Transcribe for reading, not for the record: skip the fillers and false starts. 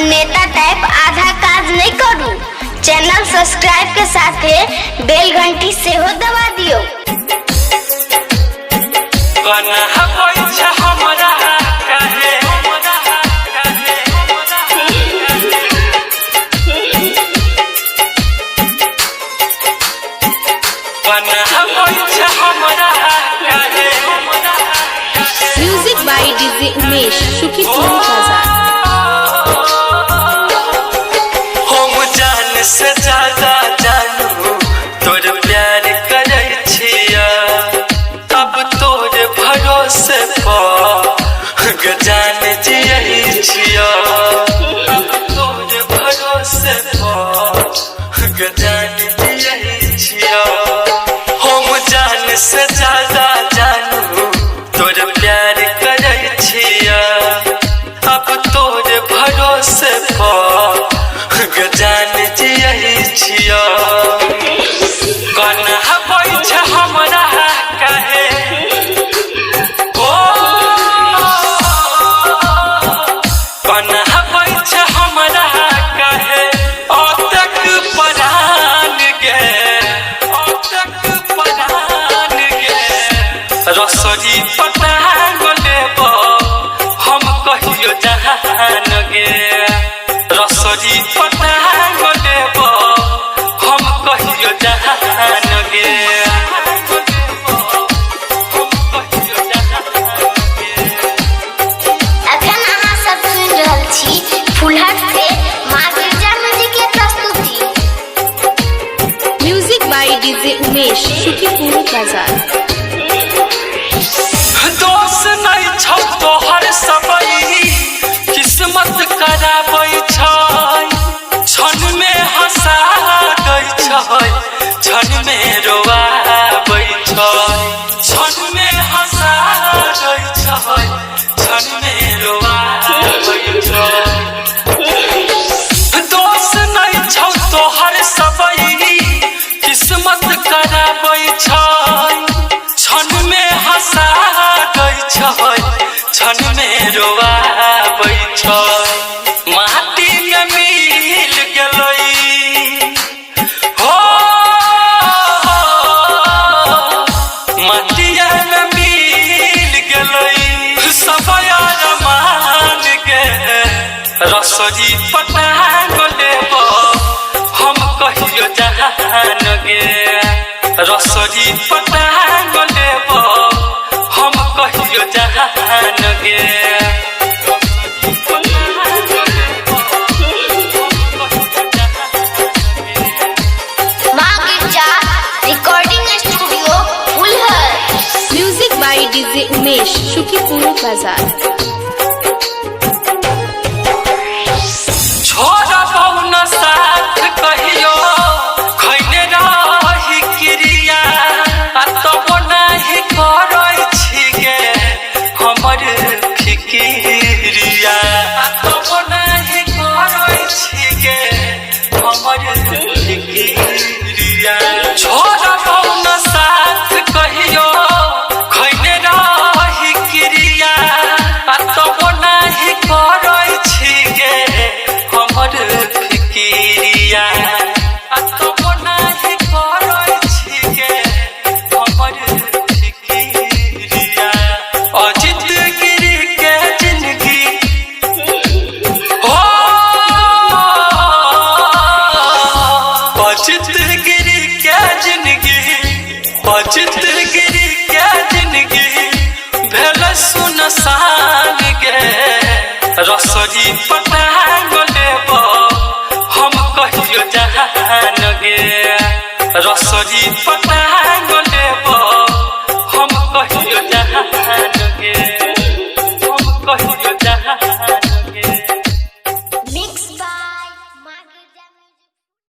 नेता टाइप आधा काज नहीं करू। चैनल सब्सक्राइब के साथ बेल घंटी से हो दबा दियो। Music by DJ Umesh Sukhipur बाजार। हम जान से ज्यादा जानू तोर प्यार करे छिया, अब तोर भरोसे पर जान जियही छिया, अब तोर भरोसे पर जान जियही छिया। हम जान से ज्यादा जानू तोर प्यार करे छिया, अब तोर भरोसे पर जान जियही छिया। कौन हबै छ हमरा कहे ओ, कौन हबै छ हमरा कहे ओ तक परान गे, ओ तक परान गे। रसोरी पटांग लेब हम कहियो जहान गे, रसोरी पटांग लेब हम कहियो जहान गे। अखन अहाँ सब सुन रहल छी फुलहट से माँ गिरजा जी के प्रस्तुति। Music by DJ Umesh Sukhipur बाजार। दोष नहीं छौ तोहर सबई किस्मत कराबै छै, क्षण में हंसा दै छै, क्षण में रोआबै छै, क्षण में हंसा दै छै, क्षण में रोआबै छै। दोष नहीं छौ तोहर सबई किस्मत कराबै छै, क्षण में हंसा दै छै, क्षण में रोआबै छै। माटी में मिल गेलै हो, माटिया में मिल गेलै सब अरमान गे। रसोरी पटांग लेब हम कहियो जहान गे, रसोरी पटांग लेब हम कहियो जहान गे। माँ Girja recording studio Phulhat. Music by DJ Umesh Sukhipur Bazar. छोड़बौ न साथ कहियो खैने रही क्रिया, तब नहीं करै छी गे हमर फिकिरिया, तब नहीं करै छी गे हमर फिकिरिया। छोड़बौ न साथ कहियो खैने रही क्रिया, तब नहीं करै छी गे हमर फिकिरिया, तब नहीं करै छी गे हमर फिकिरिया। अजित गिरी के जिंदगी हो, अजित गिरी के जिंदगी, अजित गिरी के जिंदगी भेल सुनसान गे। रसोरी पटांग लेब हम कहियो जहान गे, रसोरी पटांग लेब हम कहियो जहान